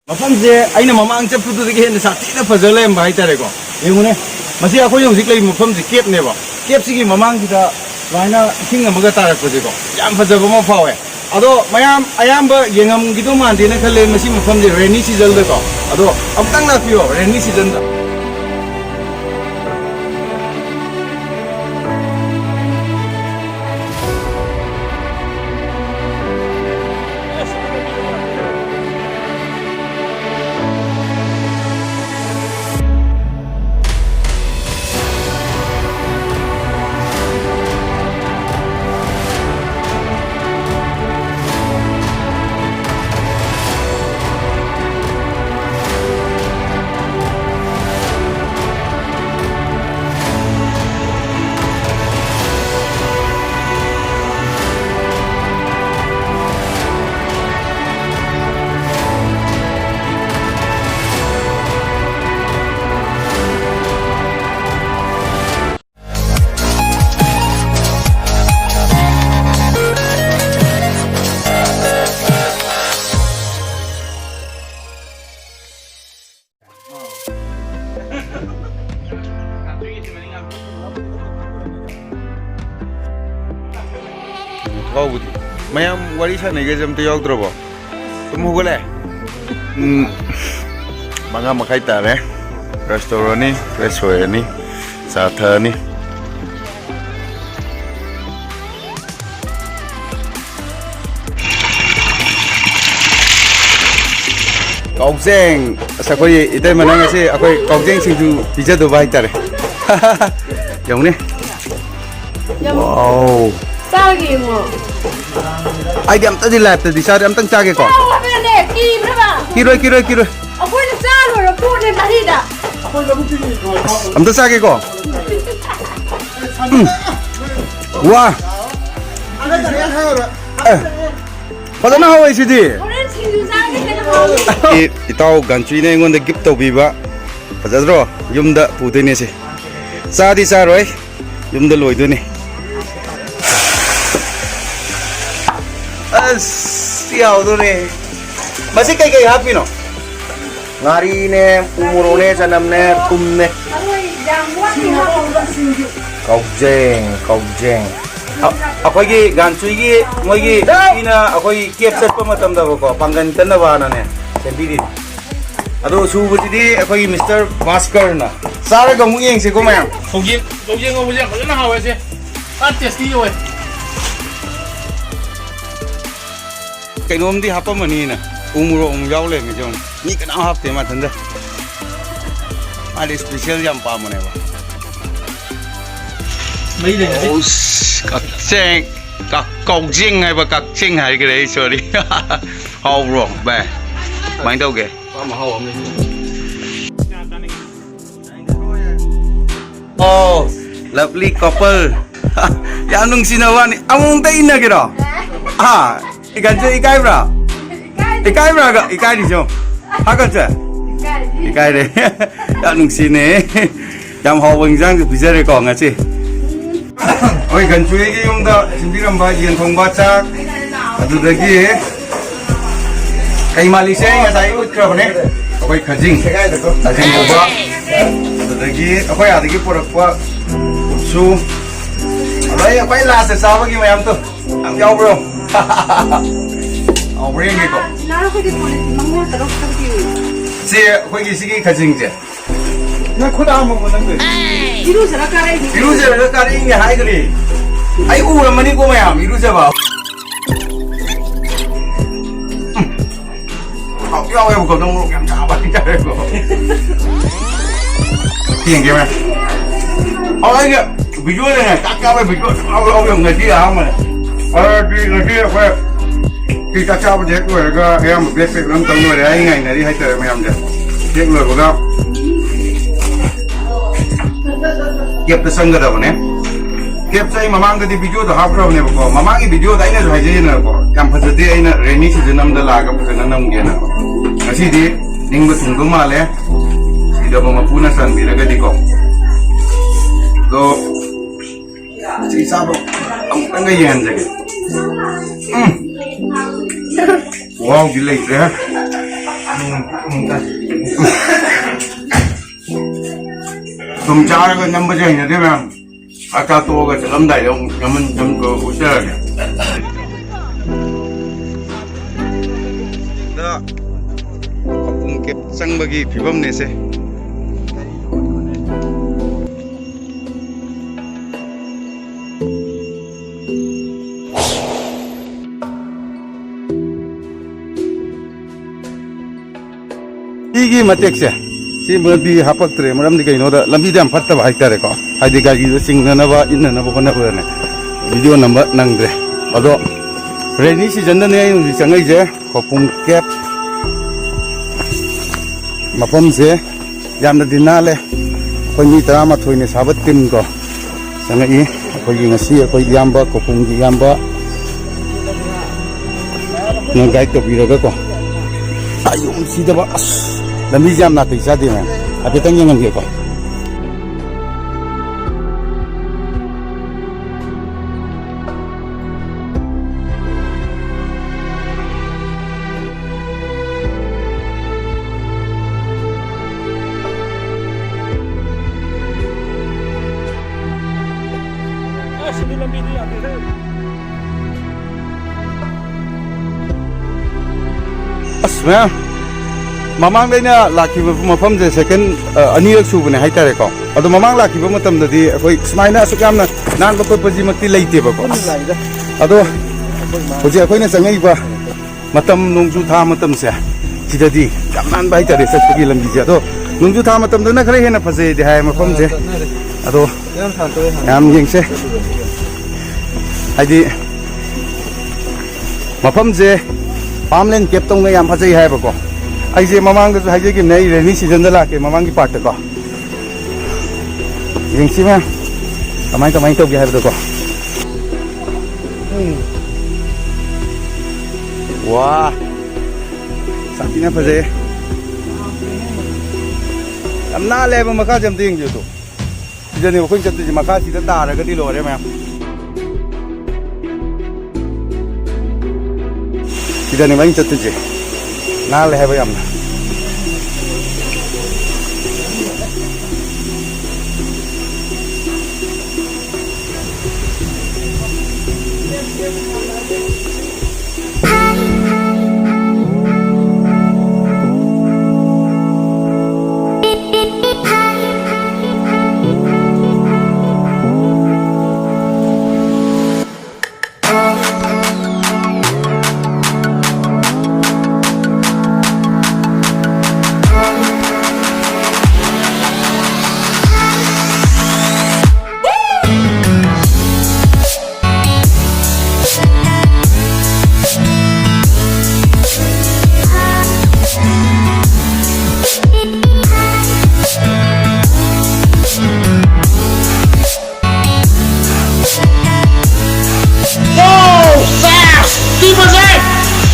Mafamse aina mamang chappudu dagi hen satina fazalem bhai tareko yengune masi akhoi hojik lei mafamse kep neba kep sigi mamang kita waina ising amaga tarak pajeko yam fazaba ma fawe ado mayam ayamba yengam gido mande na khale masi mafamse rainy season da ko ado amtang na pio rainy season da Mayam wari sana ke jam tiyog drobo. Tumu gole. Mga makai tare. Restoran ni, restoran ni, satha ni. Kaojeng, sakoi itai mana ngasi, akoi kaojeng singju pizza do bahai tare. Yang ni. Wow. Sagi mo. Ay di am tadi live tadi sari am tang chage ko. Kiro. Ako na salo ro ko ni mahida. Am tang chage ko. Wah. Pada na hawai sidi. Itaw ganchi ne ngon de gift to biba. Pajadro yumda pudai ne se. Sadi saroi yumda loidu ne. Siaw tu ni, masih kayak happy no. Ngari ne, umur ne, sanam ne, tum ne. Kaojeng. Aku lagi gancu lagi, mau lagi. Ina aku lagi capture pematam dah kok, panggan kena mana ne, sendiri. Aduh subuh tadi aku lagi Mr. Masker na. Sara kamu yang sih komang. Kaojeng, kalau nak hawa sih, artis kiri weh. Cái nôm đi hấp mà nè, rau lên cái chỗ, ní cái nào hấp thì mà thằng đó, ai special yam pa mà này vậy? Mấy đứa này, các kaojeng hay các chinh hay cái đấy sorry, hao rồi, bè, bánh đâu kìa? Oh, lovely couple, yang nung sinawan, among tayo na kira, Ikan je ikai bra, ikai di jom, apa je? Ikai deh, tak nung sini, jam hawang jang bisa rekong aja. Oh ikan cuy ini yang dah sembilan bagian thong baca, ada lagi, kayak Malaysia yang saya ikut kerana ni, apa kajing boba, ada lagi, apa ya lagi produk su, apa lah sesama lagi macam tu, am jauh bro. Oh, bring it up. See, when you see Kajing, na could arm of the Iru sa kare. Iru sa kare in high grade. I owe a money go am, Iru sa. How you ever go to look at Java? Think, oh, I get visual and I can't cover because of the idea. Kita cakap je tu, agak yang basic dalam tahun ni, ai ngai nari hai ter macam je. Cek lor kau. Kiap tersangga dah mana? Kiap saya mamang tadi video dah hafra mana kau? Mamang ini video dah ini dah jadi na kau. Yang pasal dia ini rainy season nam dah laga pasal nam mungkin na kau. Masih di ning betung tu malah, tidak mampu san bila kau di kau. So, si sahabat, ang ganyan je. Wow, gila ya. 좀 짜가 넘버쟁이냐 되면 아까 또가 저런다 영 그 웃어야 나 Khoupum changlubagi phibam ne se igi matek se si madi hapaktre maram di kaino da lambi dam fatta ba haitare ko haidi ga gi singna na ba inna na ba kona ko ne video number nangre ado rainy season da ne yung changai je Khoupum cap mapam se yamna dinale koi mi tama thoine sabat tim ko changai koi ngasi koi yamba Khoupum gi yamba na guide to biraga ko ayum si da ba lambi jam na tai sadi na ape tang yang ngi ko asma mamang dai laki mafam je second ani su bane haitare ko ado mamang laki ba matam da di koi smaina su kamna nan ba paji makti leite ba ko ado hoje koi na changai ba matam nongju tha matam se sidadi kamnan ba haitare satgi lambi je ado nongju tha matam da na khare hena phase de hai mafam je ado yam yengse haidi mafam je pamlen kep tong na yam phase hai ba ko aise mamang da haje ki nei rainy season da la ke mamang ki part ko yengsi ma kamai to ge hai do ko wah sakina phaje amna le ba maka jam ding ju to jani ko chat ji maka si da ta ra ga di lo re ma jani mai chat ji na le hai ba yam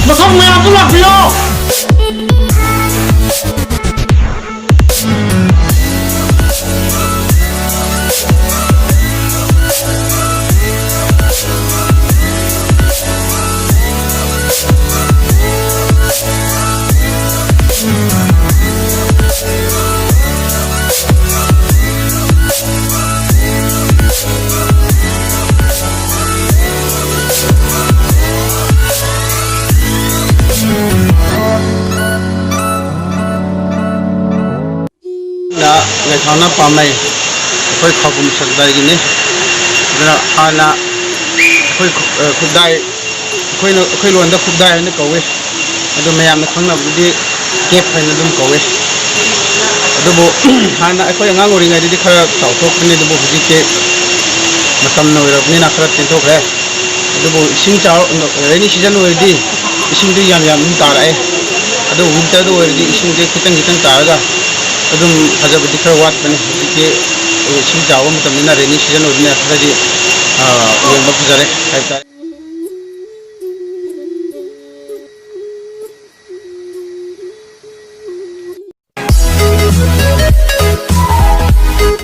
Mà không mèo cứ lọc vô. Ngày tháng năm pam này, tôi Khoupum sạch đại cái này, là ana, tôi khúc đại, tôi luôn đã khúc đại nó cầu ấy, tôi mày làm nó không làm đi kẹp hay nó đâm cầu ấy, tôi bộ ana tôi ngang ngồi ngay đi khara tàu thuốc này tôi bộ cái cái, mà tầm nồi rồi nên là khara tiền thuốc đấy, tôi bộ sinh cháo, rainy season rồi đi, sinh đi yam mình tara ấy, tôi winter rồi đi sinh đi kitang tara cả. Adum haja budi khara wat bani ke sing jawa mutam na rainy season odne khadi yeng bak jare